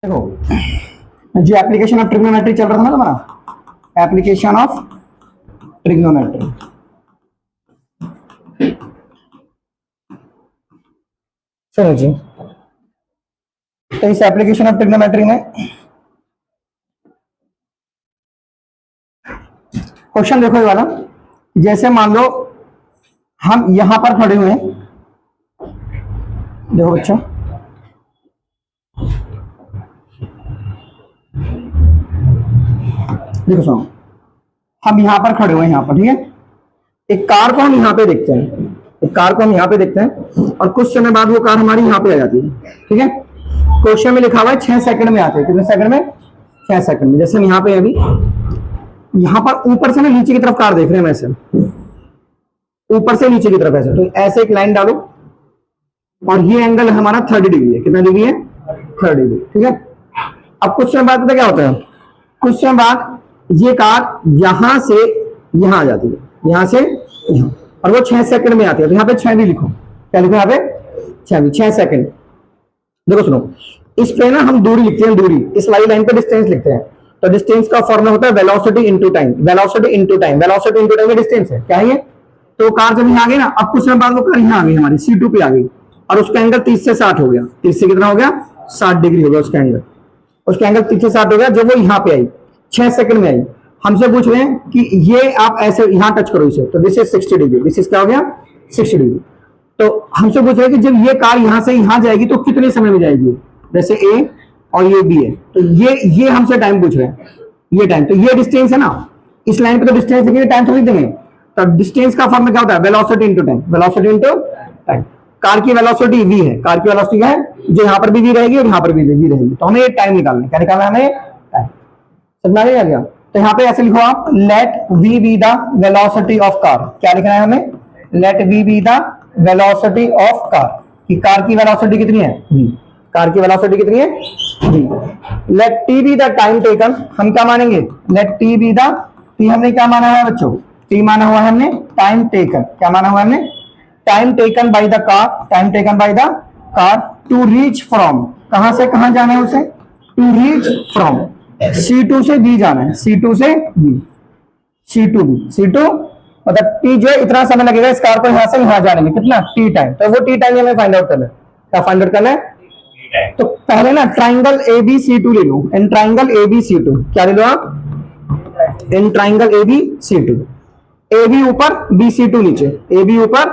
देखो जी application of trigonometry चल रहा था ना तुम्हारा, एप्लीकेशन ऑफ ट्रिग्नोमेट्री। चलो जी, तो इस एप्लीकेशन ऑफ ट्रिग्नोमेट्री में क्वेश्चन देखो ये वाला। जैसे मान लो हम यहां पर खड़े हुए हैं, देखो बच्चों, देखो सुनो, हम यहां पर खड़े हुए हैं, यहां पर, ठीक है। एक कार को हम यहां पे देखते हैं, एक कार को हम यहां पे देखते हैं और कुछ समय बाद वो कार हमारी यहां पे आ जाती है, ठीक है। क्वेश्चन में लिखा हुआ है 6 सेकंड में आते हैं। कितने सेकंड में? 6 सेकंड में। जैसे हम यहां पे अभी यहां पर ऊपर से ना नीचे की तरफ कार देख रहे हैं, ऐसे ऊपर से नीचे की तरफ ऐसे, तो ऐसे एक लाइन डालो और ये एंगल हमारा 30 डिग्री है। कितना डिग्री है? 30 डिग्री, ठीक है। अब कुछ समय बाद पता क्या होता है, कुछ समय बाद ये कार यहां से यहां आ जाती है, यहां से यहां, और वो 6 सेकंड में आती है। तो यहाँ पे 6 भी लिखो, क्या लिखो यहाँ पे? 6 भी, 6 सेकंड। देखो सुनो, इस पे ना हम दूरी लिखते हैं, दूरी, इस वाली लाइन पे डिस्टेंस लिखते हैं। तो डिस्टेंस का फॉर्मूला होता है velocity into time, velocity into time, velocity into time distance है, क्या है ये? तो कार जब यहाँ आ गई ना, अब कुछ समय बाद वो कार यहाँ आ गई, हमारी C2 पे आ गई, और उसका एंगल 30 से 60 हो गया। 30 से कितना हो गया? 60 डिग्री हो गया उसका एंगल, उसका एंगल 30 से 60 हो गया जब वो यहाँ पे आई, 6 सेकंड में आई। हमसे पूछ रहे हैं कि ये आप ऐसे यहाँ टच करो इसे, तो this is 60 degree, this is क्या हो गया? 60 डिग्री। तो हमसे पूछ रहे हैं कि जब ये कार यहाँ से यहाँ जाएगी तो कितने समय में जाएगी? जैसे A और ये B है, तो ये हमसे टाइम पूछ रहे हैं, ये टाइम, तो ये डिस्टेंस है ना, इस लाइन पे तो डिस्टेंस देंगे, टाइम थोड़ी देंगे। तो डिस्टेंस का फॉर्मूला क्या होता है? Velocity into time, velocity into time. Car की वेलोसिटी v है, कार की वेलोसिटी है जो यहाँ पर भी v रहेगी और यहाँ पर भी v रहेगी। तो हमें ये टाइम निकालना है, क्या निकालना है हमें? टाइम। समझ आ गया? तो यहाँ पे ऐसे लिखो आप, let v be the velocity of car. क्या लिखना है हमें? Let v be the velocity of car, कि कार की वेलोसिटी कितनी है? v। कार की वेलोसिटी कितनी है? v। Let t be the time taken, हम क्या मानेंगे? Let t be the, t हमने क्या माना है बच्चों? t माना हुआ है हमने टाइम टेकन। क्या माना हुआ है हमने? Time taken by the car, time taken by the car to reach from, कहां से कहां जाना है उसे? टू रीच फ्रॉम C2 से B जाना है, C2 से B, C2 B, C2 मतलब T जो है इतना समय लगेगा इस कार को यहां से यहां जाने में, कितना? T time. तो वो T टाइम हमें फाइंड आउट करना है। क्या फाइंड आउट करना है? तो पहले ना ट्राइंगल ABC2 ले लो, इन ट्राइंगल ABC2, क्या ले लो आप? इन ट्राइंगल ABC2, AB ऊपर BC2 नीचे, AB ऊपर,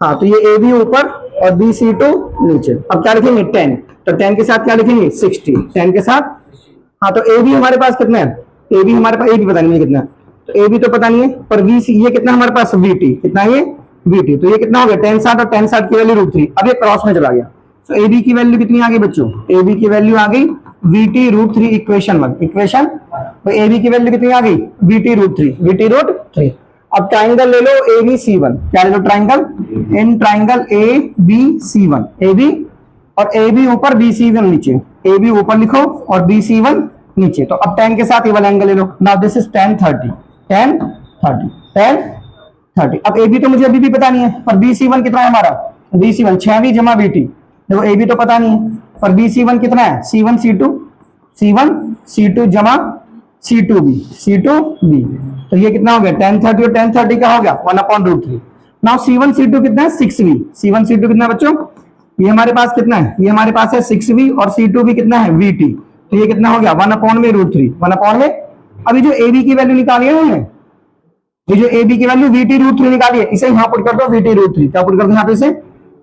हाँ, तो ये AB ऊपर और BC2 नीचे। अब क्या लिखेंगे? 10, तो 10 के साथ क्या लिखेंगे? 60, 10 के साथ, हाँ, तो AB हमारे पास कितना है? AB हमारे पास, AB पता नहीं है कितना, तो AB तो पता नहीं है, पर BC ये कितना हमारे पास? VT, कितना है ये? VT, तो ये कितना हो गया? 10 60 और 10 60 की वैल्यू √3। अब ये क्रॉस में चला गया, तो AB की वैल्यू कितनी आ गई बच्चों? AB की वैल्यू आ गई VT √3, इक्वेशन 1, इक्वेशन, तो AB की वैल्यू कितनी आ गई? VT √3, VT √3। अब ट्राइंगल ले लो ABC1, क्या ले लो? Triangle, in triangle ABC1, AB और AB ऊपर BC1 नीचे, AB ऊपर लिखो और BC1 नीचे। तो अब 10 के साथ ये वाला एंगल ले लो। Now this is 10 30, 10 30, 10 30। अब AB तो मुझे अभी भी पता नहीं है, पर BC1 कितना है हमारा? BC1 6V जमा VT, देखो AB तो पता नहीं है, पर BC1 कितना है? C1 C2, C1 C2 जमा C2B, C2B, तो ये कितना हो गया? 10 30 और 10 30 का हो गया 1/√3। नाउ C1 C2 कितना है? 6V, C1 C2 कितना बच्चों? ये हमारे पास कितना है? ये हमारे पास है 6V और C2B कितना है? VT, तो ये कितना हो गया? 1/√3, 1/, अभी जो AB की वैल्यू निकाली है उन्होंने, ये जो AB की वैल्यू VT √3 निकाली है, इसे यहां पुट कर दो VT √3, क्या पुट कर दो यहाँ पे इसे?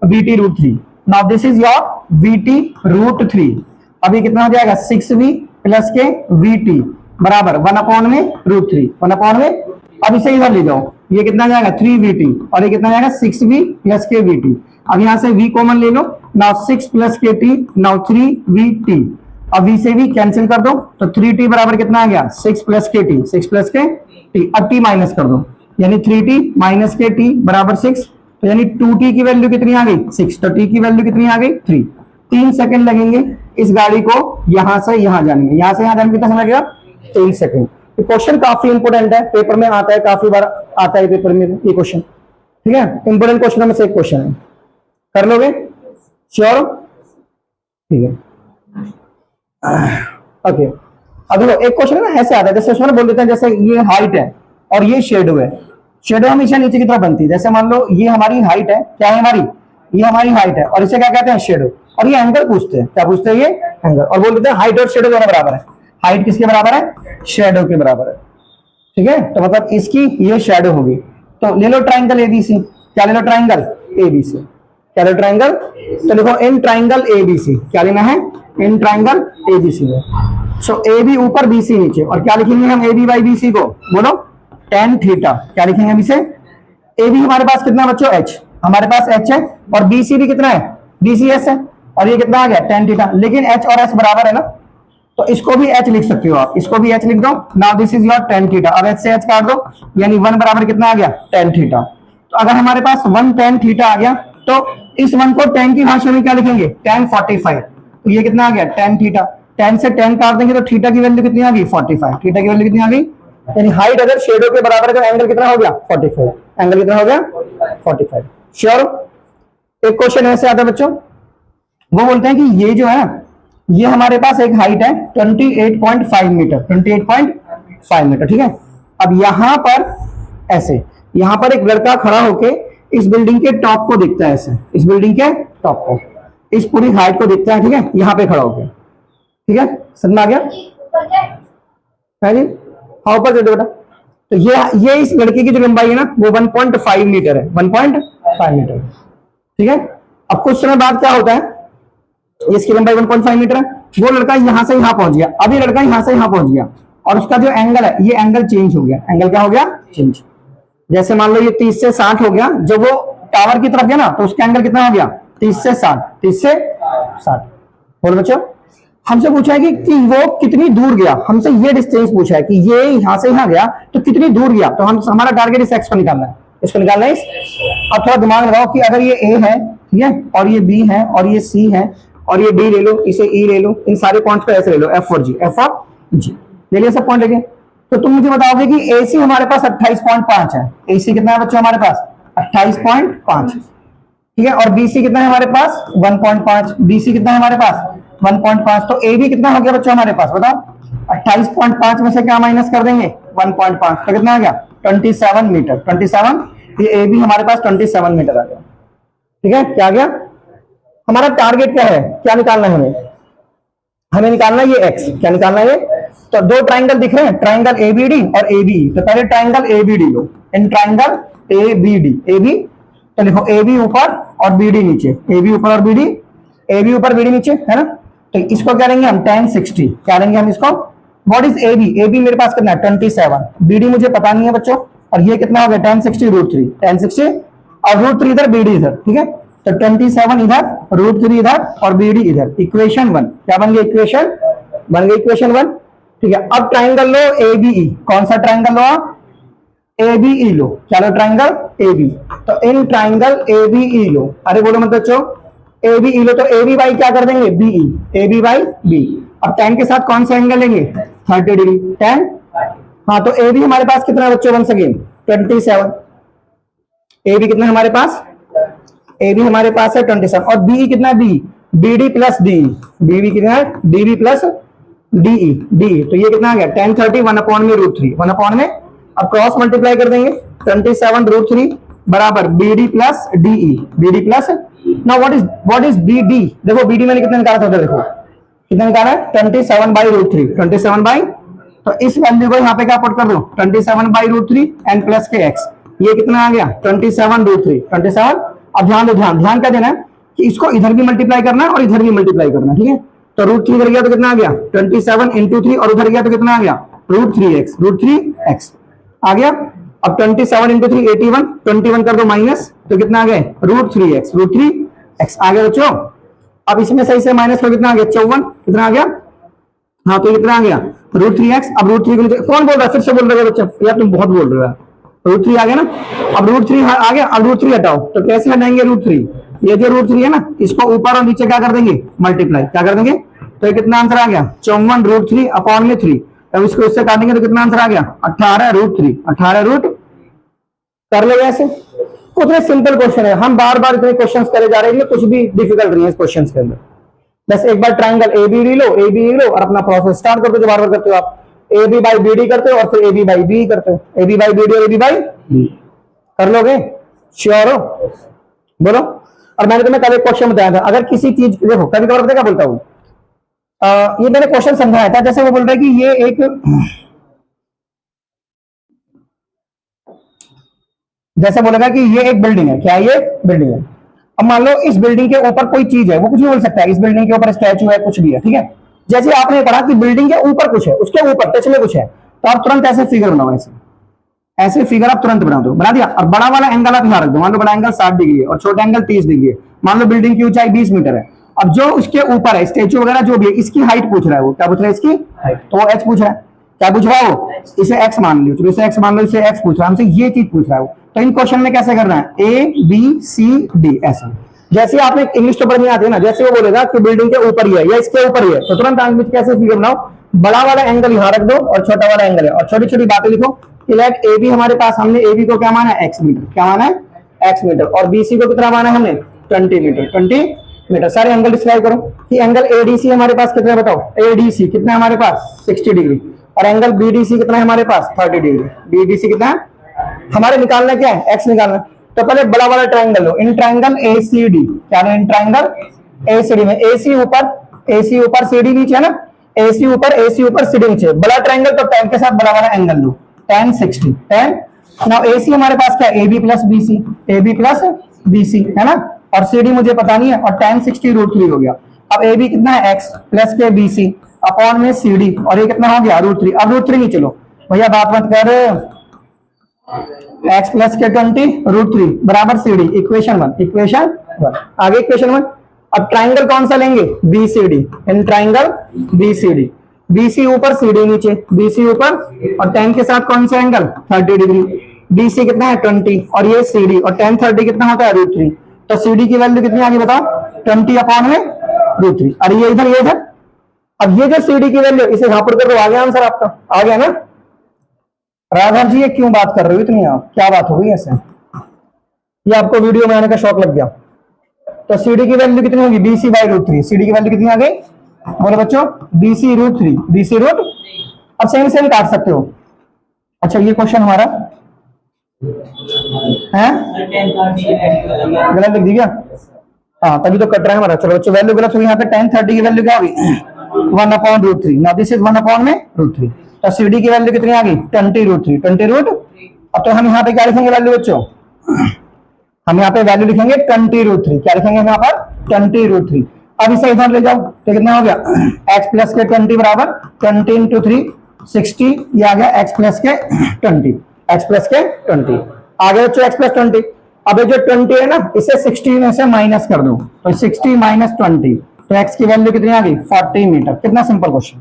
VT √3। Now this is your VT √3। अभी कितना हो जाएगा? 6V प्लस के VT बराबर 1/√3, 1/, अब इसे इधर ले जाओ, ये कितना जाएगा? 3VT, और ये कितना जाएगा? 6V प्लस के VT। अब यहां से V कॉमन ले लो, नाउ 6 प्लस के T, नाउ 3VT। अब V से V कैंसिल कर दो, तो 3T बराबर कितना आ गया? 6 प्लस के T, 6 प्लस के T। अब T माइनस कर दो, यानी 3T माइनस के T बराबर 6, तो यानी 2T की वैल्यू कितनी आ गई? 6, तो T की वैल्यू कितनी आ गई? 3। 3 सेकंड लगेंगे इस गाड़ी को यहां से यहां जाने में, यहां से यहां जाने में कितना समय लगेगा? 3 सेकंड। क्वेश्चन काफी इंपोर्टेंट है, पेपर में आता है, काफी बार आता है पेपर में ये क्वेश्चन, ठीक है। इंपोर्टेंट क्वेश्चन में से एक क्वेश्चन है, कर लोगे? श्योर? ठीक है। ओके, अब देखो एक क्वेश्चन है ना ऐसे आता है, जैसे उसमें बोल देते हैं जैसे ये हाइट है और ये शेडो है। शेडो हमेशा नीचे की तरफ बनती है। जैसे मान लो ये हमारी हाइट है, क्या है हमारी, ये हमारी हाइट है, और इसे क्या कहते हैं, शेडो। और ये एंगल पूछते हैं, क्या पूछते हैं, ये एंगल। और बोल देते हैं हाइट और शेडो दोनों बराबर है। हाइट किसके बराबर है, शेडो के बराबर है। ठीक है, तो मतलब इसकी ये शेडो होगी। तो ले लो ट्राइंगल एबीसी, क्या ले लो, ट्राइंगल एबीसी, क्या ले लो, ट्राइंगल। तो देखो इन ट्राइंगल एबीसी, क्या लेना है, इन ट्राइंगल एबीसी में। सो ए बी ऊपर बीसी नीचे, और क्या लिखेंगे हम ए बी बाई बीसी को, बोलो टेन थीटा। क्या लिखेंगे हम इसे, ए बी हमारे पास कितना बच्चों, एच, हमारे पास एच है, और बीसी भी कितना है, बीसी एस है, और ये कितना आ गया, टेन थीटा। लेकिन एच और एस बराबर है ना, तो इसको भी एच लिख सकते हो आप, इसको भी एच लिख दो। Now this is your tan theta. अब एच से एच काट दो, यानी वन बराबर कितना आ गया, टेन थीटा। तो अगर हमारे पास वन टेन थीटा आ गया, तो इस वन को टेन की भाषा में क्या लिखेंगे, टेन 45। तो ये कितना आ गया, टेन थीटा। टेन से टेन काट देंगे तो थीटा की वैल्यू कितनी आ गई, 45। थीटा की वैल्यू कितनी आ गई, यानी हाइट अगर शेडो के बराबर है तो एंगल कितना हो गया, 45। एंगल कितना हो गया, 45। श्योर। एक क्वेश्चन ऐसे आता है बच्चों, वो बोलते हैं कि ये जो है ना, ये हमारे पास एक हाइट है 28.5 मीटर, 28.5 मीटर, ठीक है। अब यहां पर ऐसे, यहां पर एक लड़का खड़ा होके इस बिल्डिंग के टॉप को देखता है, ऐसे इस बिल्डिंग के टॉप को, इस पूरी हाइट को देखता है, ठीक है, यहां पे खड़ा होके, ठीक है, समझ में आ गया है जी, हाँ ऊपर दे दो बेटा। तो ये इस लड़के की जो लंबाई है ना, वो 1.5 मीटर है, 1.5 मीटर, ठीक है। अब कुछ समय बाद क्या होता है, इसकी लंबाई 1.5 मीटर है, वो लड़का यहां से यहां पहुंच गया, अभी लड़का यहां से यहां पहुंच गया, और उसका जो एंगल है, ये एंगल चेंज हो गया। एंगल क्या हो गया, चेंज। जैसे मान लो ये 30 से 60 हो गया, जब वो टावर की तरफ गया ना, तो उसका एंगल कितना हो गया, 30 से 60, 30 से 60। बोलो बच्चों, हमसे पूछा है कि वो कितनी दूर गया, हमसे ये डिस्टेंस पूछा है कि ये यहां से यहां गया तो कितनी दूर गया। तो हम, हमारा टारगेट इस एक्स को निकालना है, इसको निकालना है इस। अब थोड़ा दिमाग लगाओ कि अगर ये ए है, ठीक है, और ये बी है, और ये सी है, और ये डी ले लो, इसे ई ले लो, इन सारे पॉइंट्स को ऐसे ले लो, एफ और जी, एफ और जी ले लिया सब पॉइंट लेके। तो तुम मुझे बताओगे कि ए सी हमारे पास 28.5 है। ए सी कितना है बच्चों हमारे पास, 28.5, ठीक है, और बीसी कितना है हमारे पास, 1.5। बीसी कितना है हमारे पास, 1.5। तो ए बी कितना हो गया बच्चों हमारे पास, बताओ। 28.5 में से क्या माइनस कर देंगे, 1.5, तो कितना आ गया, 27 मीटर। 27, ये ए बी हमारे पास 27 मीटर आ गया, ठीक है। क्या आ गया, हमारा टारगेट क्या है, क्या निकालना है हमें, हमें निकालना है ये एक्स। क्या निकालना है ये, तो दो ट्राइंगल दिख रहे हैं, ट्राइंगल एबीडी और एबी। तो पहले ट्राइंगल एबीडी लो, इन ट्राइंगल एबीडी, एबी, तो लिखो एबी ऊपर और बीडी नीचे, एबी ऊपर और बीडी, एबी ऊपर बीडी नीचे, है ना। तो इसको क्या लेंगे हम, tan 60। क्या लेंगे हम इसको, व्हाट इज एबी, एबी मेरे पास कितना है 27, बीडी मुझे पता नहीं है बच्चों, और ये कितना हो गया tan 60 √3, tan 60 और √3 इधर, बीडी इधर, ठीक है। तो 27 इधर, √3 इधर, और बीडी इधर। इक्वेशन 1 क्या बन गई, इक्वेशन बन गई, इक्वेशन 1, ठीक है। अब ट्राइंगल लो एबीई, कौन सा ट्राइंगल लो आप, एबीई लो, क्या लो, ट्राइंगल एबी। तो इन ट्राइंगल एबीई लो, अरे बोलो मत बच्चों, एबीई लो, तो एबी बाई क्या कर देंगे, बीई, एबी बाई बी। अब tan के साथ कौन सा एंगल लेंगे, 30 डिग्री, tan। हाँ, तो एबी हमारे पास कितना है बच्चों, वंस अगेन 27। एबी कितना है हमारे पास, एबी हमारे पास है 27, और बीई कितना है, बी, बीडी प्लस डी, बीबी कितना है, डीबी प्लस डीई, डी। तो ये कितना आ गया, tan 30 1/√3, 1 में, अब क्रॉस मल्टीप्लाई कर देंगे, 27 √3 बराबर BD plus DE, BD plus. Now what is BD, देखो बीडी मैंने कितना निकाला था, देखो कितना निकाला है, 27/√3, 27 तो इस वैल्यू को यहाँ पे क्या पुट कर दो, 27/√3 एन प्लस के एक्स। ये कितना आ गया, 27 √3, 27। अब ध्यान दो, ध्यान क्या देना है कि इसको इधर भी मल्टीप्लाई करना है और इधर भी मल्टीप्लाई करना है, ठीक है। तो √3 इधर गया तो कितना आ गया, 27 × 3, और उधर गया तो कितना आ गया, √3x, √3x आ गया। अब 27 × 3 81, 21 कर दो माइनस, तो कितना आ गया, √3x, √3x आ गया बच्चों। अब इसमें सही से माइनस कर कितना आ गया, 54, कितना आ गया, हाँ तो कितना आ गया, √3x। अब √3 कौन बोल रहा है, फिर से बोल रहे हो बच्चा, यार तुम बहुत बोल रहे हो। √3 आ गया ना, अब √3 आ गया, अब √3 हटाओ, तो कैसे हटाएंगे √3, ये जो √3 है ना, इसको ऊपर और नीचे क्या कर देंगे, मल्टीप्लाई, क्या कर देंगे। तो ये कितना आंसर आ गया, 54 √3 अपॉन में 3। अब इसको इससे काटेंगे तो कितना आंसर आ गया, 18 √3, 18 रूट। कर ले ऐसे, उतने सिंपल क्वेश्चन है, हम बार बार इतने क्वेश्चंस करे जा रहे हैं, कुछ भी डिफिकल्ट नहीं है इस क्वेश्चंस के अंदर। बस एक बार ट्राइंगल ए बी डी लो, ए बी लो और अपना प्रोसेस स्टार्ट कर दो जो बार बार करते हो आप। A B by B D करते हो और फिर ए बी बाई बी करते हो, A B by B D और ए बी बाई बी कर लोगे, श्योर हो? बोलो। और मैंने तुम्हें कल एक क्वेश्चन बताया था, अगर किसी चीज, देखो कभी कभार पता क्या बोलता हूँ, ये मैंने क्वेश्चन समझाया था, जैसे वो बोल रहे हैं कि ये एक, जैसे बोलेगा कि ये एक बिल्डिंग है, क्या ये बिल्डिंग है। अब मान लो इस बिल्डिंग के ऊपर कोई चीज है, वो कुछ भी बोल सकता है, इस बिल्डिंग के ऊपर स्टैचू है, कुछ भी है, ठीक है। जैसे आपने पढ़ा कि बिल्डिंग के ऊपर कुछ है, उसके ऊपर टच में कुछ है, तो आप तुरंत ऐसे फिगर बनाओ, ऐसे ऐसे फिगर आप तुरंत बना दो, बना दिया। और बड़ा वाला एंगल आप यहाँ रख दो, मान लो बड़ा एंगल 60 डिग्री है और छोटा एंगल 30 डिग्री है। मान लो बिल्डिंग की ऊंचाई 20 मीटर है। अब जो उसके ऊपर है स्टेचू वगैरह जो भी है, इसकी हाइट पूछ रहा है, वो क्या पूछ रहा है, इसकी हाइट, तो वो एच पूछ रहा है। क्या पूछ रहा है वो, इसे एक्स मान लो, इसे एक्स मान लो, इसे एक्स पूछ रहा है हमसे, ये चीज पूछ रहा है वो। तो इन क्वेश्चन में कैसे करना है, ए बी सी डी ऐसे। जैसे आपने इंग्लिश तो पढ़नी आती है ना, जैसे वो बोलेगा कि बिल्डिंग के ऊपर ही है या इसके ऊपर ही है, तो तुरंत आंसर कैसे फिगर बनाओ, बड़ा वाला एंगल यहाँ रख दो और छोटा वाला एंगल है, और छोटी छोटी बातें लिखो कि लेट ए बी, हमारे पास हमने ए बी को क्या माना है, एक्स मीटर, क्या माना है, एक्स मीटर, और बी सी को कितना माना है हमने, 20 मीटर, 20 मीटर। सारे एंगल डिस्क्राइब करो कि एंगल एडीसी हमारे पास कितना है, बताओ एडीसी कितना है हमारे पास, 60 डिग्री, और एंगल बीडीसी कितना है हमारे पास, 30 डिग्री। बीडीसी कितना है हमारे, निकालना क्या है, एक्स निकालना। तो पहले बड़ा वाला triangle low, in triangle ACD, क्या है इन ट्रायंगल एसीडी में, एसी ऊपर सीडी नीचे है ना, एसी ऊपर सीडी नीचे, बड़ा ट्रायंगल तो tan के साथ बड़ा वाला एंगल लो, tan 60, tan। नाउ एसी हमारे पास क्या है, AB प्लस BC है ना, और CD मुझे पता नहीं है, और tan 60 √3 हो गया। अब AB कितना है, x प्लस के BC अपॉन में CD, और ये कितना हो गया √3। अब √3 नहीं, चलो भैया बात मत कर, x प्लस के 20 √3 बराबर CD, इक्वेशन 1। आगे इक्वेशन 1। अब ट्राइंगल कौन सा लेंगे, BCD, in triangle BCD, BC ऊपर CD नीचे, BC ऊपर, और tan के साथ कौन सा एंगल, 30 डिग्री। BC कितना है 20, और ये CD, और tan 30 कितना होता है √3। तो CD की वैल्यू कितनी आ गई बताओ, 20 अपॉन में √3। अरे ये इधर, ये इधर। अब ये जो CD की वैल्यू, इसे यहां पर कर दो, आ गया आंसर आपका, आ गया ना। राघव जी ये क्यों बात कर रहे हो इतनी आप, क्या बात हो गई ऐसे, ये आपको वीडियो में आने का शौक लग गया। तो CD की वैल्यू कितनी होगी, BC बाई √3। CD की वैल्यू कितनी आ गई, बोलो बच्चों, BC √3, BC √। अब सेम काट सकते हो। अच्छा ये क्वेश्चन हमारा है गलत लिख दिया, हाँ तभी तो कट रहा है हमारा। चलो बच्चों वैल्यू गलत होगी, यहाँ पे tan 30 की वैल्यू क्या होगी, 1/√3। नाउ दिस इज 1/में √3। तो CD की वैल्यू कितनी आ गई, 20 √3। अब तो हम यहाँ पे क्या लिखेंगे वैल्यू बच्चों, हम यहाँ पे वैल्यू लिखेंगे 20 √3। क्या लिखेंगे हम यहाँ पर, 20 √3। अब इसे इधर ले जाओ तो कितना हो गया, x प्लस के 20 बराबर 20 × 3 60, ये आ गया x प्लस के 20, x प्लस के 20 आ गया बच्चों, x प्लस 20। अब ये जो 20 है ना, इसे 60 में से माइनस कर दो, तो 60 माइनस 20, तो x की वैल्यू कितनी आ गई, 40 मीटर। कितना सिंपल क्वेश्चन,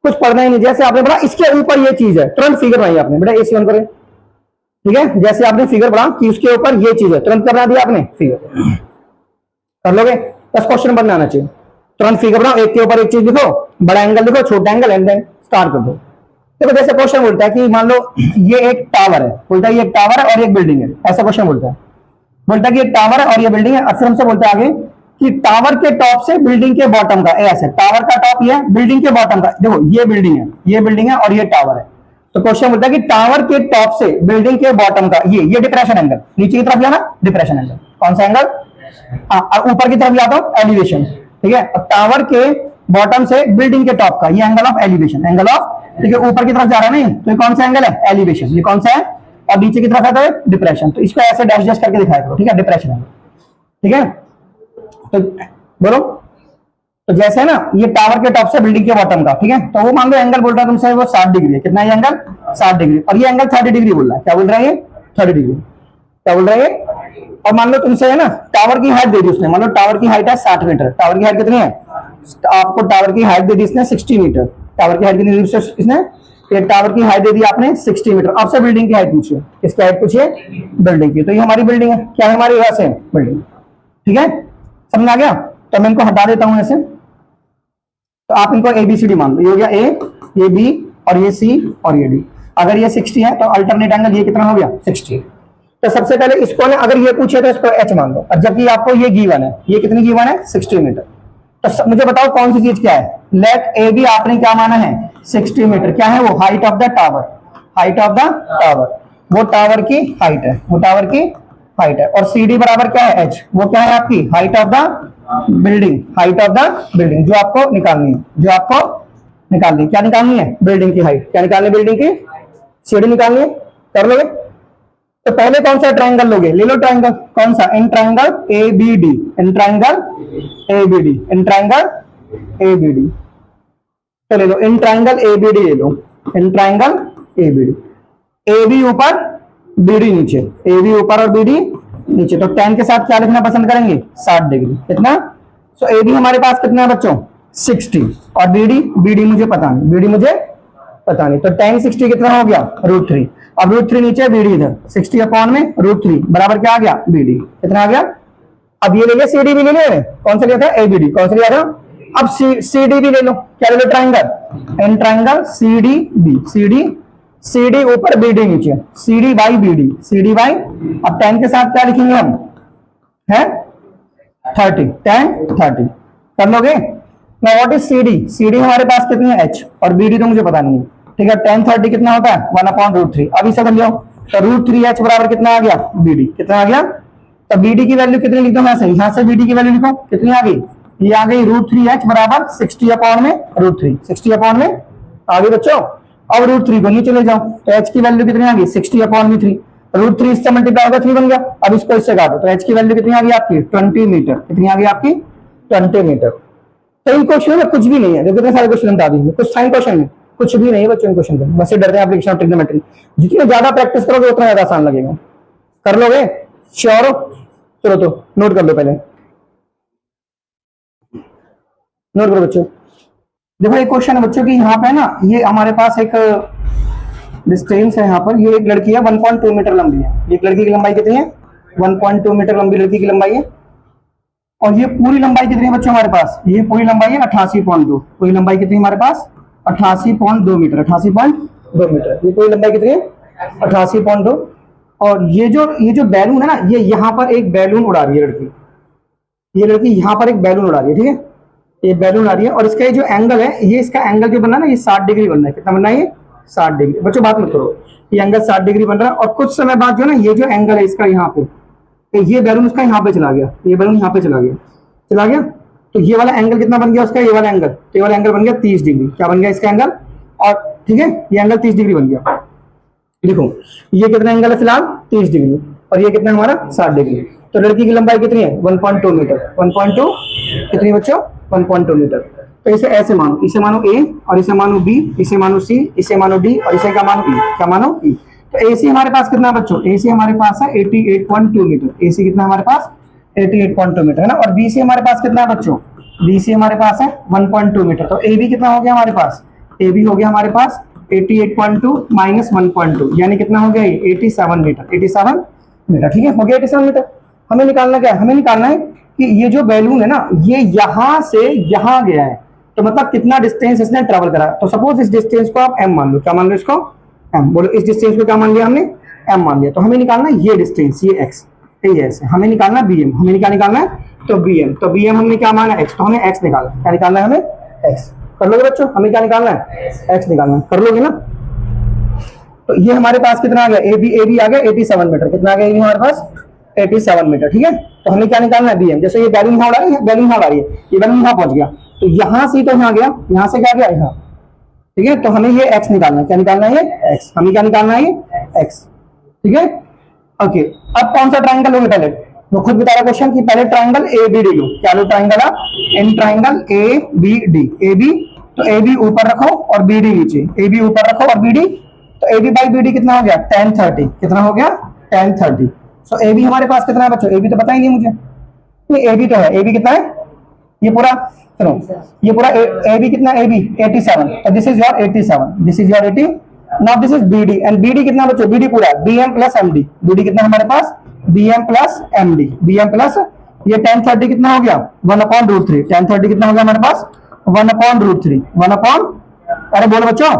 कुछ पढ़ना ही नहीं। जैसे आपने पढ़ा इसके ऊपर ये चीज है, तुरंत फिगर बनाई आपने, बेटा AC ऑन करें, ठीक है। जैसे आपने फिगर पढ़ा कि उसके ऊपर ये चीज है, तुरंत करना दिया आपने, फिगर कर लोगे, बस क्वेश्चन बनना आना चाहिए। तुरंत फिगर बनाओ, एक के ऊपर एक चीज लिखो, बड़ा एंगल लिखो, छोटा एंगल, एंड देन स्टार्ट कर दो। देखो जैसे क्वेश्चन बोलता है कि मान लो ये एक टावर है, बोलता है ये एक टावर है और एक बिल्डिंग है, ऐसा क्वेश्चन बोलता है कि ये टावर है और ये बिल्डिंग है। अक्सर हमसे बोलता है आगे कि टावर के टॉप से बिल्डिंग के बॉटम का, ऐसे टावर का टॉप ये है, बिल्डिंग के बॉटम का, देखो ये बिल्डिंग है और ये टावर है। तो क्वेश्चन बोलता है कि टावर के टॉप से बिल्डिंग के बॉटम का ये डिप्रेशन एंगल, नीचे की तरफ जाना डिप्रेशन एंगल, कौन सा एंगल, ऊपर की तरफ जाता हूं एलिवेशन, ठीक है। टावर के बॉटम से बिल्डिंग के टॉप का ये angle of elevation, angle of, ठीक है, ऊपर की तरफ जा रहा है नहीं, तो ये कौन सा एंगल है, एलिवेशन, ये कौन सा है, और नीचे की तरफ आता है डिप्रेशन। तो इसको ऐसे डैश डैश करके दिखाया करो, ठीक है, डिप्रेशन एंगल, ठीक है। तो बोलो, तो जैसे है ना ये टावर के टॉप से बिल्डिंग के बॉटम का, ठीक है, तो वो मान लो एंगल बोल रहा है तुमसे वो 60 डिग्री है। कितना है ये एंगल, 60 डिग्री, और ये एंगल 30 डिग्री बोल रहा है। क्या बोल रहा है ये, 30 डिग्री, क्या बोल रहा है ये। और मान लो तुमसे है ना टावर की हाइट दे दी उसने, मान लो टावर की हाइट है 60 मीटर, टावर की हाइट कितनी है, आपको टावर की हाइट दे दी इसने 60 मीटर, टावर की हाइट कितनी दी इसने, ये टावर की हाइट दे दी आपने 60 मीटर। आपसे बिल्डिंग की हाइट पूछिए, किसकी हाइट पूछिए, बिल्डिंग की। तो ये हमारी बिल्डिंग है, क्या है हमारी, वैसे बिल्डिंग, ठीक है, समझ आ गया। तो मैं इनको हटा देता हूं ऐसे, तो आप इनको ABCD मान लो, ये हो गया A, ये B, और ये C, और ये D। अगर ये 60 है तो अल्टरनेट एंगल ये कितना हो गया, 60। तो सबसे पहले इसको ना अगर ये पूछे तो इसको H मान लो, और जबकि आपको ये गिवन है, ये कितनी गिवन है, 60 मीटर। तो मुझे बताओ कौन सी चीज क्या है। लेट ए बी आपने क्या माना है 60 मीटर, क्या है वो height of the tower, height of the tower, वो टावर की हाइट है, वो टावर की हाइट है। और सी डी बराबर क्या है एच, वो क्या है आपकी height of the building, height of the building जो आपको निकालनी है, जो आपको निकालनी है। क्या निकालनी है बिल्डिंग की हाइट, क्या निकालनी है बिल्डिंग की सीढ़ी निकालनी है। कर लोगे तो पहले कौन सा ट्रायंगल लोगे, ले लो ट्रायंगल, कौन सा in triangle A B D, in triangle A B D, in triangle A B D, तो ले लो in triangle A B D ले लो, in triangle A B D, A B ऊपर बी डी नीचे, ए बी ऊपर और B D नीचे। तो tan के साथ क्या लिखना पसंद करेंगे 60 डिग्री, कितना। सो ए बी हमारे पास कितना है बच्चों 60 और बी डी मुझे पता नहीं, बी डी मुझे पता नहीं, तो tan 60 कितना हो गया √3। अब √3 नीचे बी डी इधर 60 अपॉन में √3 बराबर क्या आ गया बी डी, कितना आ गया। अब ये ले लिया सी डी भी ले लिया, कौन सा लिया था ए बी डी, कौन सा लिया था। अब सी डी भी ले लो, क्या ले लो triangle, in triangle C D B, C D ऊपर बी डी नीचे, C D by B D, C D by. अब tan के साथ क्या लिखेंगे हम है 30, tan 30 कर लोगे। now what is CD, CD हमारे पास कितनी है h और BD तो मुझे पता नहीं है, ठीक है। tan 30 कितना होता है 1/√3। अब इसे कर लो तो √3h बराबर कितना आ गया BD, कितना आ गया। तो BD की वैल्यू कितनी लिख दो मैं से, यहां से BD की वैल्यू लिखो कितनी आ गई, ये आ गई √3h बराबर 60 अपॉन में √3, 60 अपॉन में आ गई बच्चों। अब √3 को नीचे ले जाओ तो h की वैल्यू कितनी आ गई 60 अपॉन में 3, √3 इससे मल्टीप्लाई होगा 3 बन गया। अब इसको इससे काटो तो h की वैल्यू कितनी आ गई आपकी 20 मीटर, कितनी आ गई आपकी 20 मीटर। तो इन क्वेश्चन में कुछ भी नहीं है, देखो कितने सारे क्वेश्चन बता दीजिए, कुछ साइन क्वेश्चन में कुछ भी नहीं है बच्चों, क्वेश्चन में बस डरते हैं एप्लीकेशन ऑफ ट्रिग्नोमेट्री। जितनी ज्यादा प्रैक्टिस करोगे उतना ज्यादा आसान लगेगा। कर लोगे श्योर हो, चलो तो नोट कर लो, पहले नोट करो बच्चों। देखो एक क्वेश्चन है बच्चों की यहाँ पे ना, ये हमारे पास एक डिस्टेंस है यहाँ पर, ये एक लड़की है 1.2 मीटर लंबी है, एक लड़की की लंबाई कितनी है 1.2 मीटर लंबी लड़की की लंबाई है। और ये पूरी लंबाई कितनी है बच्चों हमारे पास, ये पूरी लंबाई है 88.2, पूरी लंबाई कितनी हमारे पास 88.2 मीटर, 88.2 मीटर, ये पूरी लंबाई कितनी है 88.2। और ये जो बैलून है ना, ये यहाँ पर एक बैलून उड़ा रही है लड़की, ये लड़की यहाँ पर एक बैलून उड़ा रही है, ठीक है, ये बैलून उड़ा रही है। और इसका जो एंगल है, ये इसका एंगल जो बना ना ये 60 डिग्री बनना है, कितना बनना है ये 60 डिग्री। बच्चों बात मत करो, ये एंगल 60 डिग्री बन रहा है। और कुछ समय बाद जो ना ये जो एंगल है इसका यहाँ पे, ये बैलून उसका यहाँ पे चला गया, ये बैलून यहाँ पे चला गया, तो ये वाला एंगल कितना बन गया उसका, ये वाला एंगल, तो ये वाला एंगल बन गया 30 डिग्री, क्या बन गया इसका एंगल। और ठीक है ये एंगल 30 डिग्री बन गया। देखो ये कितना एंगल है फिलहाल 30 डिग्री, और ये कितना हमारा 60 डिग्री। तो लड़की की लंबाई कितनी है 1.2 मीटर, 1.2 कितनी बच्चों 1.2 मीटर। तो इसे ऐसे मानो, इसे मानो ए और इसे मानो बी, इसे मानो सी, इसे मानो डी और इसे क्या मानो ई, क्या मानो ई। तो एसी हमारे पास कितना है बच्चों, एसी हमारे पास है 88.2 मीटर, एसी कितना हमारे पास 88.2 मीटर है ना। और बीसी हमारे पास कितना है बच्चों, बीसी हमारे पास है 1.2 मीटर। तो ए बी कितना हो गया हमारे पास, ए बी हो गया हमारे पास 88.2 माइनस 1.2 यानी कितना हो गया 87 मीटर, 87 मीटर, ठीक है हो गया 87 मीटर। हमें निकालना क्या है, हमें निकालना है कि ये जो बैलून है ना ये यहां से यहां गया है, तो मतलब कितना डिस्टेंस इसने ट्रेवल करा। तो सपोज इस डिस्टेंस को आप m मान लो, क्या मान लो इसको m, बोलो इस डिस्टेंस को क्या मान लिया हमने m मान लिया। तो हमें निकालना है ये डिस्टेंस, ये x, ये ऐसे हमें निकालना है bm, हमें क्या निकालना है तो bm, तो bm हमने क्या माना x, तो हमें x निकालना, क्या निकालना है हमें x। कर लोगे बच्चों, हमें क्या निकालना है x निकालना, कर लोगे ना। तो ये हमारे पास कितना आ गया ए बी आ गया 87 मीटर, कितना आ गया हमारे पास 87 मीटर, ठीक है। तो हमें क्या निकालना है bm, जैसे ये बैलून यहाँ उड़ा रही है, बैलून यहाँ उड़ा रही है, ये बैलून यहाँ पहुंच गया, तो यहाँ से तो यहाँ गया, यहाँ से क्या गया यहाँ, ठीक है। तो हमें ये x निकालना है, क्या निकालना है ये x, हमें क्या निकालना है ये x, ठीक है ओके। अब कौन सा ट्रायंगल लोगे पहले, तो खुद बता रहा क्वेश्चन कि पहले ट्रायंगल ए बी डी लो, क्या लो ट्रायंगल आप in triangle A B D, A B तो ए बी ऊपर रखो और बी डी नीचे, ए बी ऊपर रखो और बी डी, तो A B by B D कितना हो गया tan 30, कितना हो गया tan 30। सो ए बी हमारे पास कितना है बच्चों, ए बी तो पता ही नहीं मुझे, ए बी तो है, ए बी कितना है ये पूरा, सुनो ये पूरा ए बी कितना ए बी 87, तो this is your 87, this is your 80, now this is B D and B D कितना बच्चों, बी डी पूरा B M plus M D, B D कितना हमारे पास B M plus M D, B M plus ये tan 30 कितना हो गया 1/√3, tan 30 कितना हो गया हमारे पास 1/√3, 1 अरे बोलो बच्चों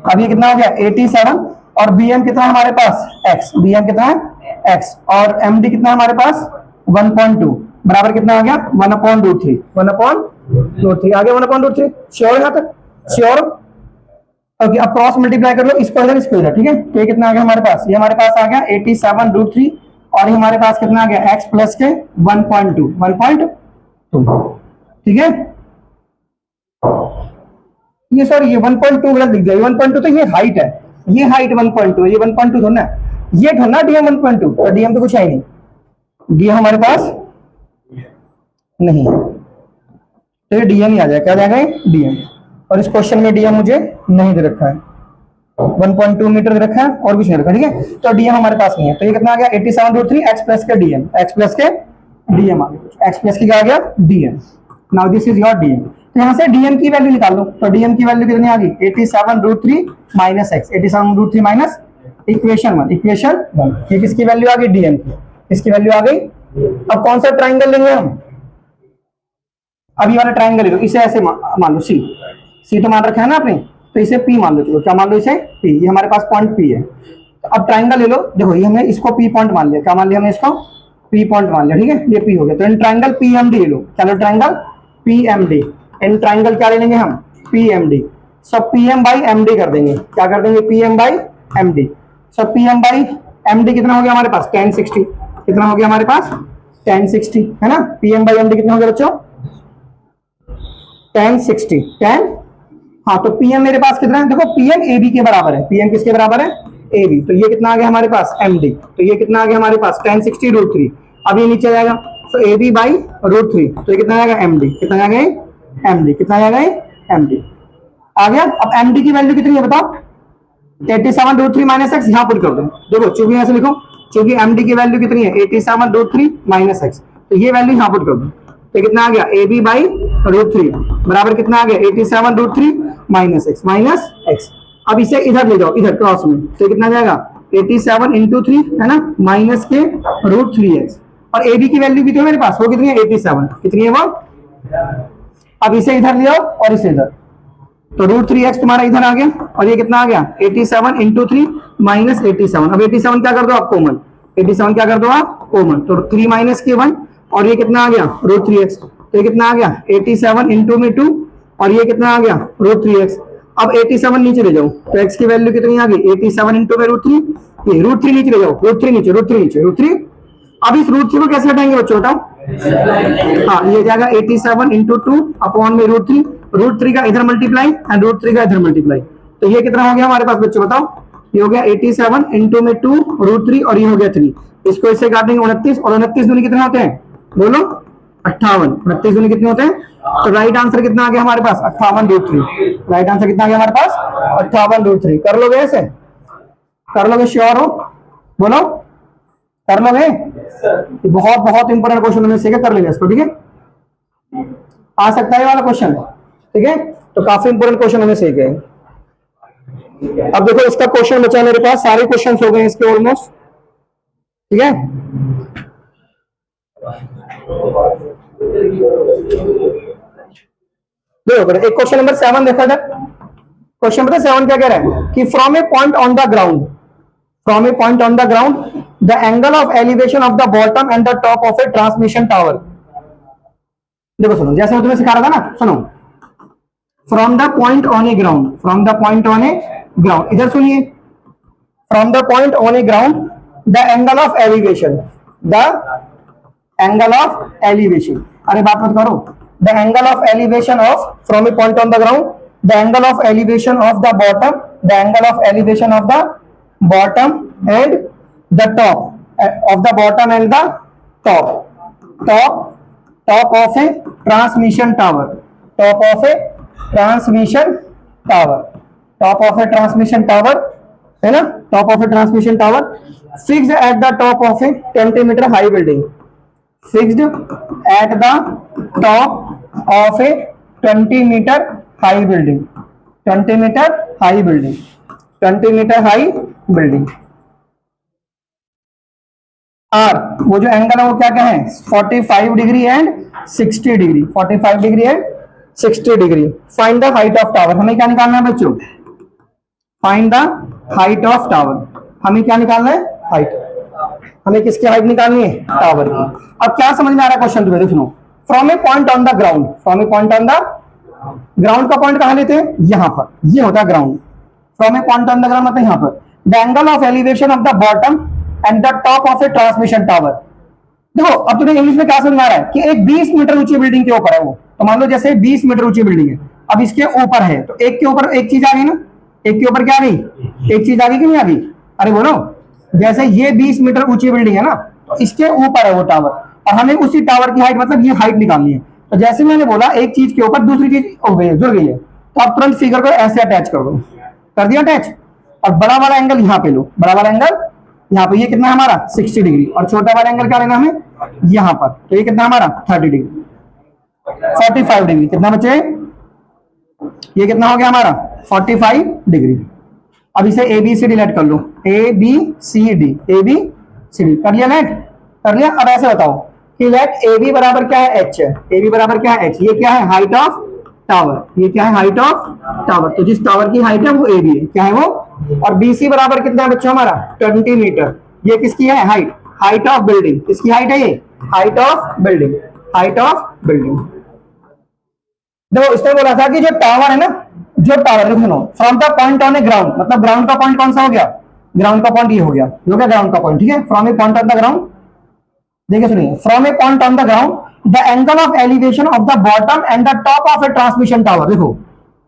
अब ये कितना हो गया 87 और bm कितना है हमारे पास x, bm कितना है x और md कितना है हमारे पास 1.2, बराबर कितना आ गया 1/√3, 1/√3 आ गया 1/√3। श्योर यहाँ तक, श्योर। ओके, अब क्रॉस मल्टीप्लाई कर लो इसको इधर इसको इधर, ठीक है। तो ये कितना आ गया हमारे पास, ये हमारे पास आ गया 87√3 और ये हमारे पास कितना आ गया x प्लस के 1.2, ठीक है। ये सॉरी ये 1.2 गलत लिख दिया, 1.2 तो ये हाइट है, ये हाइट 1.2 है, ये 1.2 थोड़ा ना, ये थोड़ा डीएम 1.2, तो डीएम तो कुछ है ही नहीं, डीएम हमारे पास नहीं है, तो ये डीएम ही आ जाएगा, क्या आ जाएगा डीएम। और इस क्वेश्चन में डीएम मुझे नहीं दे रखा है, 1.2 मीटर दे रखा है और कुछ नहीं रखा, ठीक है। तो डीएम हमारे पास नहीं है, तो ये कितना आ गया 87√3 x प्लस के डीएम, x प्लस के डीएम आ गया, x प्लस की क्या आ गया DM. Now this is your DM. तो यहाँ से डीएम की वैल्यू निकाल लो, तो डीएम की वैल्यू कितनी आ गई 87√3 माइनस x, 87√3 माइनस इक्वेशन 1, ये किसकी वैल्यू आ गई डीएम की, इसकी वैल्यू आ गई। अब कौन सा ट्राइंगल लेंगे हम, अब ये वाला ट्राइंगल ले लो, इसे ऐसे मान लो सी तो मान रखा है ना आपने, तो इसे पी मान लो, चलो क्या मान लो इसे पी, ये हमारे पास पॉइंट पी है। तो अब ट्राइंगल ले लो, देखो ये हमने इसको पी पॉइंट मान लिया, क्या मान लिया हमने इसको पी पॉइंट मान लिया, ठीक है, ये पी हो गया। तो इन ट्राइंगल पीएमडी ले लो, चलो ट्राइंगल पीएमडी, इन ट्राइंगल क्या ले लेंगे हम पीएमडी, सब पीएम बाई एमडी कर देंगे, क्या कर देंगे पीएम बाई एमडी, सब पीएम बाई एमडी कितना हो गया हमारे पास 1060, कितना हो गया हमारे पास 1060 है ना, पीएम बाई एमडी कितना हो गया बच्चों 1060, 10, हाँ तो पीएम मेरे पास कितना है, देखो पीएम एबी के बराबर है, पीएम किसके बराबर है एबी, तो ये कितना आ गया हमारे पास एमडी, तो ये कितना आ गया हमारे पास 1060√3, अब ये नीचे जाएगा तो एबी बाई √3, तो ये कितना आएगा एमडी, कितना आ गया एमडी, कितना आ गया एमडी आ गया। अब एमडी की वैल्यू कितनी है बताओ 87√3 माइनस एक्स, यहाँ पुट कर दो, देखो चूंकि ऐसे लिखो, चूंकि एमडी की वैल्यू कितनी है 87√3 माइनस एक्स, तो ये वैल्यू यहाँ पुट कर दो, तो कितना आ गया AB बाई √3 बराबर कितना आ गया 87√3 माइनस एक्स। अब इसे इधर ले जाओ, इधर क्रॉस में, तो कितना जाएगा 87 इंटू 3 है ना माइनस के √3x, और AB की वैल्यू कितनी है मेरे पास, वो कितनी है 87, कितनी है वो। अब इसे इधर ले आओ और इसे इधर, तो √3x तुम्हारा इधर आ गया, और ये कितना आ गया 87 इंटू 3 माइनस 87, अब 87 क्या कर दो आप कॉमन, 87 क्या कर दो आप कॉमन, तो 3 माइनस के 1, और ये कितना आ गया √3x, तो ये कितना आ गया 87 इंटू में 2, और ये कितना आ गया √3x। अब 87 नीचे ले जाओ, तो x की वैल्यू कितनी आ गई 87 इंटू में √3, ये √3 नीचे ले जाओ, √3 नीचे, √3। अब इस √3 को कैसे हटाएंगे बच्चों बताओ, हाँ ये जाएगा 87 इंटू 2 अपॉन में √3 का इधर मल्टीप्लाई एंड √3 का इधर मल्टीप्लाई, तो ये कितना हो गया हमारे पास बच्चों बताओ, ये हो गया 87 इंटू में 2 √3 और ये हो गया 3, इसको इससे काटेंगे 29, और 29 दूनी कितने होते हैं बोलो 58, 29 दूनी कितने होते हैं, तो राइट आंसर कितना आ गया हमारे पास 58√3, राइट आंसर कितना आ गया हमारे पास 58√3। कर लोगे ऐसे, कर लोगे श्योर हो, बोलो कर लोगे, बहुत बहुत इंपोर्टेंट क्वेश्चन में से कर लेंगे इसको, ठीक है आ सकता है वाला क्वेश्चन, ठीक है, तो काफी इंपोर्टेंट क्वेश्चन हमें से गए। अब देखो इसका क्वेश्चन बचा मेरे पास, सारे क्वेश्चन हो गए इसके ऑलमोस्ट, ठीक है। देखो एक क्वेश्चन नंबर 7 देखा जाए, क्वेश्चन नंबर 7 क्या कह रहा है कि from a point on the ground, from a point on the ground the angle of elevation of the bottom and the top of a transmission tower. देखो सुनो, जैसे मैं तुम्हें सिखा रहा था ना, सुनो, from the point on A ground, from the point on A ground, इधर सुनिए, from the point on A ground the angle of elevation, the angle of elevation, अरे बात मत करो, the angle of elevation of, from a point on the ground the angle of elevation of the bottom, the angle of elevation of the bottom and the top of the bottom and the top of a transmission tower, top of a transmission tower, top of a transmission tower है ना, top of a transmission tower fixed at the top of a 20 metre high building, fixed at the top of a 20 meter high building, 20 meter high building, 20 meter high building। R वो जो angle है वो क्या क्या है 45 degree and 60 degree, 45 degree and 60 degree. Find the height of tower, हमें क्या निकालना है बच्चों, find the height of tower, हमें क्या निकालना है हाइट, हमें किसकी हाइट निकालनी है? टावर की। अब क्या समझ में आ रहा है क्वेश्चन तुम्हें? देखो, from a point on the ground, from a point on the ground का पॉइंट कहां लेते हैं? यहां पर, ये होता है ground. From a point on the ground मतलब यहां पर। The angle of elevation of the bottom and the top of a transmission tower. देखो अब तुम्हें इंग्लिश में क्या समझ में आ रहा है कि एक 20 मीटर ऊंची बिल्डिंग के ऊपर है वो, तो मान लो जैसे 20 मीटर ऊंची बिल्डिंग है, अब इसके ऊपर है, तो एक के ऊपर एक चीज आ गई ना, एक के ऊपर क्या आ गई? एक चीज आ गई कि नहीं आ गई? अरे बोलो, जैसे ये 20 मीटर ऊंची बिल्डिंग है ना, तो इसके ऊपर है वो टावर, और हमें उसी टावर की हाइट, मतलब ये हाइट निकालनी है। तो जैसे मैंने बोला एक चीज के ऊपर दूसरी चीज हो गई, जुड़ गई है, तो आप तुरंत फिगर को ऐसे अटैच कर दो। कर दिया अटैच। और बड़ा वाला एंगल यहाँ पे लो, बड़ा वाला एंगल यहाँ पे, ये कितना है हमारा? 60 डिग्री। और छोटा वाला एंगल क्या लेना हमें? यहाँ पर, तो ये कितना हमारा? 30 डिग्री, 45 डिग्री। कितना बचे? ये कितना हो गया हमारा? 45 डिग्री। अब इसे ए बी सी डी लेट कर लो, A B C D, A B C D कर लिया लेट? कर लिया। अब ऐसे बताओ कि लेट ए बी बराबर क्या है? एच है। ए बी बराबर क्या है? एच। ये क्या है? Height of tower. ये क्या है? Height of tower. तो जिस टावर की हाइट है वो ए बी है, क्या है वो? और बी सी बराबर कितना है बच्चों हमारा? 20 मीटर। ये किसकी है? Height, height of building. किसकी हाइट है ये? Height of building, height of building. देखो इसने बोला था कि जो टावर है ना, जो टावर, सुनो, from the point on A ground, मतलब ग्राउंड का पॉइंट कौन सा हो गया? ग्राउंड का पॉइंट ये हो गया, ये हो गया ग्राउंड का पॉइंट, ठीक है? From a point on the ground, देखिए सुनिए, from a point on the ground the angle of elevation of the bottom and the top of a transmission tower. देखो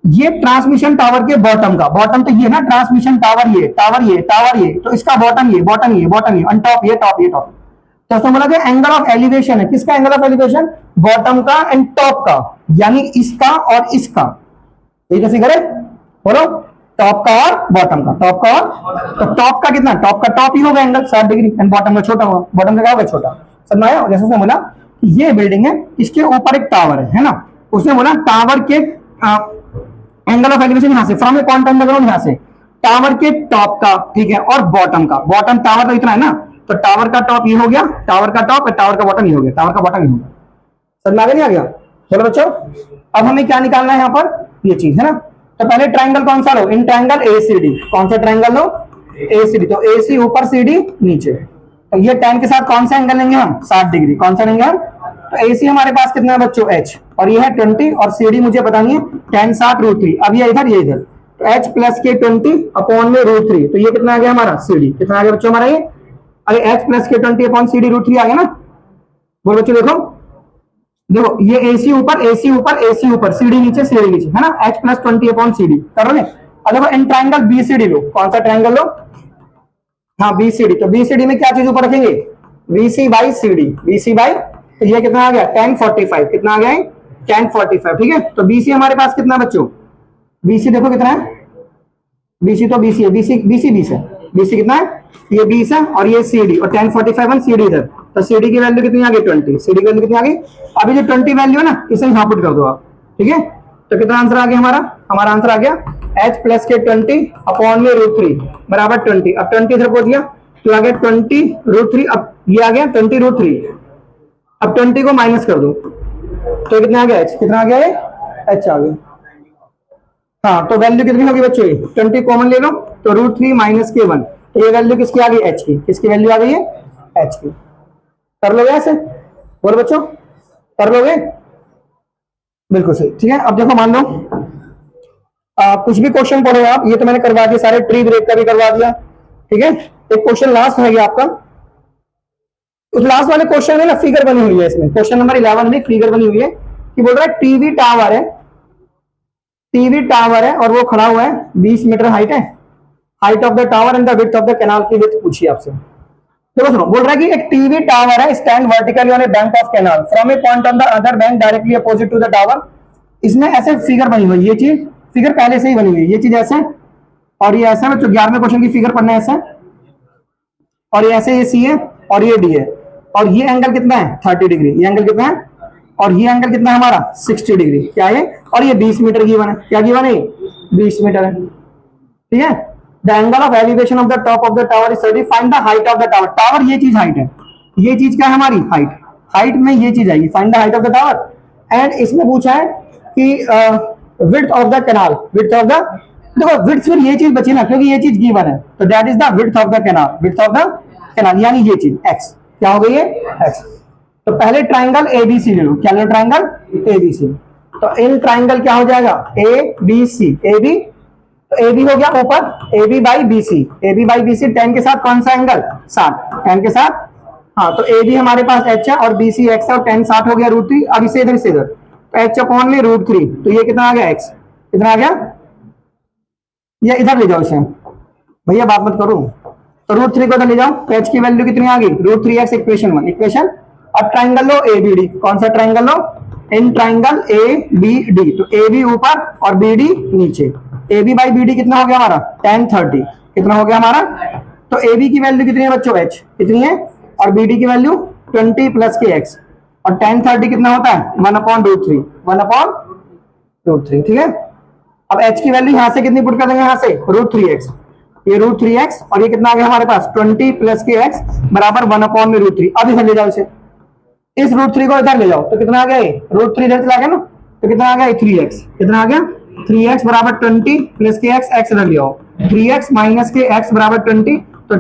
ये ट्रांसमिशन टावर के बॉटम का, bottom तो ये ना, ट्रांसमिशन टावर ये, टावर ये, टावर ये, तो इसका बॉटम ये, बॉटम ये, बॉटम ये, ऑन टॉप ये, टॉप ये, टॉप। तो उसने बोला कि एंगल ऑफ एलिवेशन है, किसका एंगल ऑफ एलिवेशन? बॉटम का एंड टॉप का, यानी इसका और इसका। ये तो फिगर है, बोलो, टॉप का और बॉटम का, टॉप का और, तो टॉप का कितना? टॉप का टॉप ही होगा एंगल 60 डिग्री, एंड बॉटम का छोटा होगा, बॉटम का क्या होगा? छोटा। समझ आया? जैसे उसने बोला ये बिल्डिंग है, इसके ऊपर एक टावर है ना, उसने बोला टावर के एंगल ऑफ एलिवेशन यहां से, from a point on the ground, यहां से टावर के टॉप का, ठीक है, और बॉटम का, बॉटम टावर तो इतना है ना, तो टावर का टॉप ये हो गया, टावर का टॉप, और टावर का बॉटम ये हो गया, टावर का बॉटम ये हो गया। समझ में आ गया? नहीं आ गया? चलो बच्चों, अब हमें क्या निकालना है यहाँ पर? ये चीज है ना। तो पहले ट्राइंगल कौन सा लो? In triangle ACD. कौन सा ट्राइंगल लो? एसीडी। तो एसी ऊपर, सीडी नीचे। तो ये tan के साथ कौन सा एंगल लेंगे हम? 60 डिग्री। कौन सा लेंगे हम? तो एसी हमारे पास कितना है बच्चों? h, और ये है 20, और सीडी मुझे बतानी है tan 60√3। अब ये इधर, ये इधर, तो h प्लस के 20 अपॉन में √3, तो ये कितना आ गया हमारा? सीडी। कितना आ गया बच्चों हमारा ये? अरे h प्लस के 20 अपॉन सीडी √3 आ गया ना। बोलो बच्चों, देखो देखो, ये एसी ऊपर, एसी ऊपर, एसी ऊपर, सीडी नीचे, सीडी नीचे, है ना, h प्लस 20 अपॉन सीडी कर रहे हैं। अब देखो इन ट्राइंगल बीसीडी लो। कौन सा ट्राइंगल लो? हाँ बीसीडी। तो बीसीडी में क्या चीज ऊपर रखेंगे? BC by CD, BC by, तो ये कितना आ गया? tan 45। कितना आ गया? tan 45, ठीक है। तो बीसी हमारे पास कितना बच्चों? बीसी देखो कितना है? बीसी तो बीसी है, बीसी बीसी 20 है, बीसी कितना है? ये 20 है, और ये सीडी, और tan 45 सीडी इधर, तो सीडी की वैल्यू कितनी आ गई? 20। सीडी की वैल्यू कितनी आ गई? अभी जो 20 वैल्यू है ना, इसे यहां पुट कर दो आप, ठीक है। तो कितना आंसर आ गया हमारा? हमारा आंसर आ गया h प्लस के 20 अपॉन में √3 बराबर 20। अब 20 इधर पहुंच गया, तो आ गया 20√3। अब ये आ गया 20√3। अब 20 को माइनस कर दो, तो कितना आ गया? h। कितना आ गया? h आ गया। हाँ, तो वैल्यू कितनी होगी बच्चों? 20 कॉमन ले लो, तो √3 माइनस के 1, तो ये वैल्यू किसकी आ गई? h की। किसकी वैल्यू आ गई है? h की। कर लोगे ऐसे? बोलो बच्चों, कर लोगे? बिल्कुल सही, ठीक है। अब देखो, मान लो कुछ भी क्वेश्चन पढ़ो आप, ये तो मैंने करवा दिया सारे, ट्री ब्रेक का भी करवा दिया, ठीक है। एक क्वेश्चन लास्ट है आपका, उस लास्ट वाले क्वेश्चन में ना फिगर बनी हुई है, इसमें क्वेश्चन नंबर 11 में फिगर बनी हुई है कि बोल रहा है टीवी टावर है, टीवी टावर है, और वो खड़ा हुआ है, 20 मीटर हाइट है, height of the tower and the width of the canal की विड्थ पूछी आपसे। देखो सुनो, बोल रहा है कि एक टीवी टावर है, stand vertically on a bank of canal, from a point on the other bank directly opposite to the tower. इसमें ऐसे फिगर बनी हुई है, ये चीज फिगर पहले से ही बनी हुई है, ये चीज ऐसे, और ये ऐसा, बच्चों 11वें क्वेश्चन की फिगर पढ़ना है ऐसा, और ये ऐसे, ये सी है और ये डी है, और ये एंगल कितना है? 30 डिग्री। ये एंगल कितना है? और ये एंगल कितना है हमारा? 60 डिग्री। क्या है? और ये 20 मीटर गिवन है। क्या गिवन है? 20 मीटर है, ठीक है। The angle of elevation of the top of the tower is 30, find the height of the tower. Tower ये चीज हाइट है, ये चीज क्या है हमारी? हाइट। हाइट में ये चीज आएगी, find the height of the tower. And इसमें पूछा है कि width of the canal, width of the, देखो विड्थ फिर ये चीज बची ना, क्योंकि ये चीज गिवन है, तो that is the width of the canal, width of the canal, यानी ये चीज एक्स क्या हो गई है एक्स। तो पहले ट्राइंगल एबीसी ले लो, क्या लो ट्राइंगल एबीसी। तो इन ट्राइंगल क्या हो जाएगा ए बी सी, ए बी, तो ए बी हो गया ऊपर A B by B C, A B by B C, ten के साथ कौन सा एंगल 60, टेन के साथ, हाँ तो ए बी हमारे पास एच है और बी सी एक्स है और टेन 60 हो गया √3। अब इसे इधर से इधर, तो एच अपॉन में √3, तो ये कितना आ गया एक्स, कितना आ गया, ये इधर ले जाओ इसे, भैया बात मत करो, तो √3 को इधर ले जाओ, तो एच की वैल्यू कितनी आ गई √3x, इक्वेशन 1 इक्वेशन। अब ट्राइंगल लो ए बी डी, कौन सा ट्राइंगल लो, in triangle A B D, तो ए बी ऊपर और बी डी नीचे, A B by B D कितना हो गया हमारा tan 30, कितना हो गया हमारा, तो ए बी की वैल्यू कितनी है बच्चों एच कितनी है, और बी डी की वैल्यू 20 प्लस के एक्स, और tan 30 कितना होता है 1/√3, 1/√3, ठीक है। अब h की वैल्यू यहां से कितनी पुट कर देंगे, यहां से √3x, ये √3x और ये कितना आ गया हमारे पास 20 प्लस के एक्स बराबर 1/√3। अब इधर ले जाओ इसे, इस √3 को इधर ले जाओ, तो कितना आ गया √3 इधर चला गया ना, तो कितना आ गया 3x, कितना आ गया 3x बराबर 20 प्लस के एक्स, एक्स इधर ले आओ, 3x माइनस के एक्स बराबर 20, तो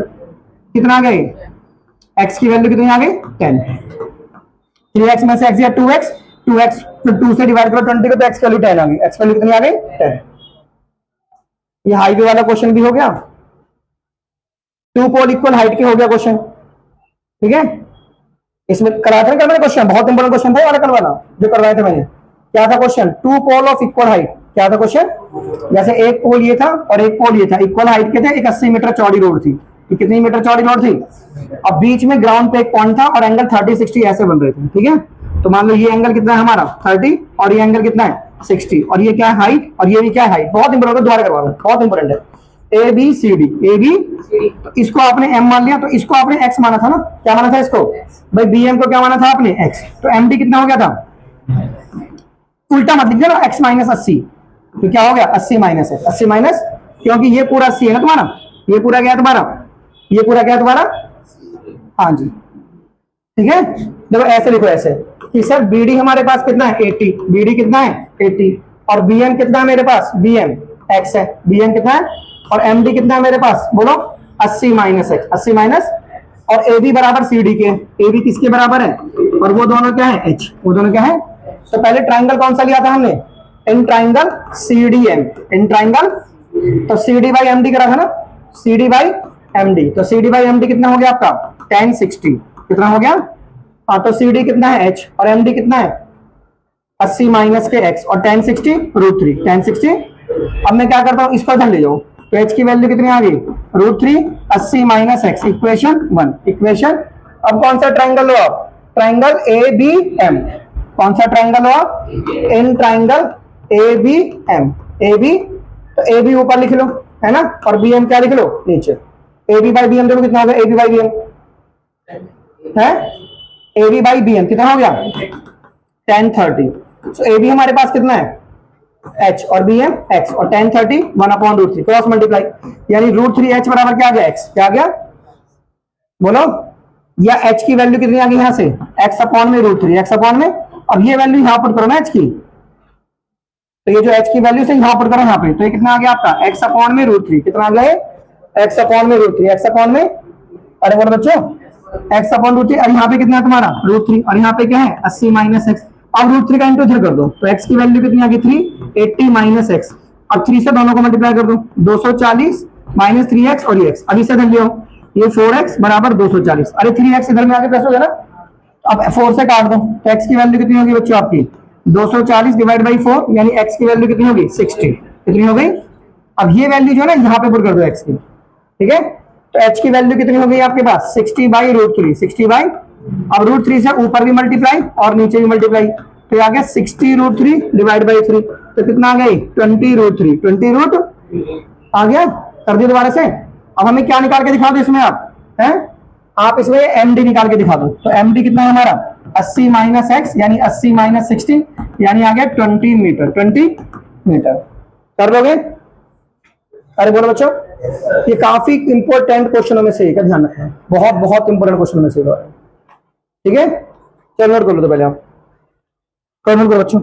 कितना आ गया x की वैल्यू कितनी आ गई 10, 3x में से x या 2x, 2x तो 2 से डिवाइड करो 20 को, तो x की वैल्यू 10 आ गई, x की वैल्यू कितनी आ गई 10। ये हाईवे वाला क्वेश्चन भी हो गया, टू पोल इक्वल हाइट के हो गया क्वेश्चन, ठीक है। इसमें कराते हैं क्वेश्चन, बहुत इंपॉर्टेंट क्वेश्चन था वाला करवाना जो करवाए थे मैंने, क्या था question, two pole of equal height, क्या था क्वेश्चन, जैसे एक पोल ये था और एक पोल ये था, इक्वल हाइट के थे, एक 80 मीटर चौड़ी रोड थी, कितनी मीटर चौड़ी रोड थी, अब बीच में ग्राउंड पे एक पॉइंट था और एंगल 30-60 ऐसे बन रहे थे, ठीक है। तो मान लो ये एंगल कितना है हमारा 30 और ये एंगल कितना है 60, और ये क्या है हाइट और ये भी क्या है हाइट, बहुत इंपॉर्टेंट है, दोबारा करवा रहा हूं, बहुत इंपॉर्टेंट है। A B C D, A B, तो इसको आपने एम मान लिया, तो इसको आपने एक्स माना था ना, क्या माना था इसको भाई, बी एम को क्या माना था आपने एक्स, तो एम डी कितना हो गया था, उल्टा मत लिखिए ना, एक्स माइनस 80, तो क्या हो गया 80 माइनस है, 80 माइनस, क्योंकि ये पूरा 80 है ना तुम्हारा, ये पूरा क्या है तुम्हारा, ये पूरा क्या है तुम्हारा, हाँ जी ठीक है। देखो ऐसे लिखो ऐसे कि सर बी डी हमारे पास कितना है 80, बी डी कितना है 80, और बी एम कितना है मेरे पास, बी एम एक्स है, बी एम कितना है, और एम डी कितना है मेरे पास बोलो 80 माइनस एक्स, 80 माइनस, और ए बी बराबर सी डी के, ए बी किसके बराबर है, और वो दोनों क्या है एच, वो दोनों क्या है। तो पहले ट्राइंगल कौन सा लिया था हमने, in triangle C D M, in triangle, तो C D by M D करा था ना, C D by M D, तो C D by M D कितना हो गया आपका 1060, कितना हो गया, हाँ तो सी डी कितना है एच और एम डी कितना है 80 माइनस के एक्स और 1060 √3, 1060। अब मैं क्या करता हूँ, इस पर ध्यान ले जाओ, तो एच की वैल्यू कितनी आ गई √3, 80 माइनस एक्स, इक्वेशन 1, इक्वेशन। अब कौन सा ट्राइंगल लो आप, ट्राइंगल ए बी एम, कौन सा ट्राइंगल हो आप, in triangle A B M, A B, तो ए बी ऊपर लिख लो है ना, और बी एम क्या लिख लो नीचे, A B by B M देखो कितना हो गया, A B by B M है, A B by B M कितना हो गया 1030, सो ए बी हमारे पास कितना है h और बी एम x, और 1030 1/√3 क्रॉस मल्टीप्लाई, यानी √3h बराबर क्या आ गया x, क्या आ गया बोलो, या h की वैल्यू कितनी आ गई यहां से x अपॉन में √3, x अपॉन में, अब ये वैल्यू यहां पर करो ना h की, तो ये जो h की वैल्यू से यहां पर करो यहाँ पे, तो ये कितना आ गया आपका x अपॉन में √3, कितना आ गया x अपॉन में √3, x अपॉन में, अरे बोलो बच्चों x अपॉन √3, और यहाँ पे कितना है तुम्हारा √3, और यहाँ पे क्या है 80 माइनस एक्स, अब √3 का इंटू इधर कर दो, तो x की वैल्यू कितनी आ गई 380 माइनस एक्स, और 3 से दोनों को मल्टीप्लाई कर दो, 240 माइनस 3x और ये x, अभी से इधर ले आओ, ये 4x बराबर 240, अरे 3x इधर में आके प्लस हो गया ना, अब 4 से काट दो, तो x की वैल्यू कितनी होगी बच्चों आपकी 240 डिवाइड बाई 4, यानी x की वैल्यू कितनी होगी 60, कितनी हो गई। अब ये वैल्यू जो है ना यहाँ पे पुट कर दो x की, ठीक है, तो h की वैल्यू कितनी हो गई आपके पास 60 बाई √3, 60 बाई, अब √3 से ऊपर भी मल्टीप्लाई और नीचे भी मल्टीप्लाई, तो आ गया 60 √3 डिवाइड बाई 3, तो कितना आ गई 20 √3, 20 रूट आ गया, कर दिया दोबारा से। अब हमें क्या निकाल के दिखा दो इसमें आप हैं, आप इसमें एम डी निकाल के दिखा दो, तो एम डी कितना है हमारा 80 माइनस एक्स, यानी 80 माइनस 60, यानी आ गया 20 मीटर, 20 मीटर, कर लोगे, अरे बोलो बच्चों, ये काफी इंपॉर्टेंट क्वेश्चनों में से एक है, ध्यान रखना, बहुत बहुत इंपॉर्टेंट क्वेश्चनों में से एक है, ठीक है। चलो नोट कर लो तो पहले आप, कर नोट करो बच्चों।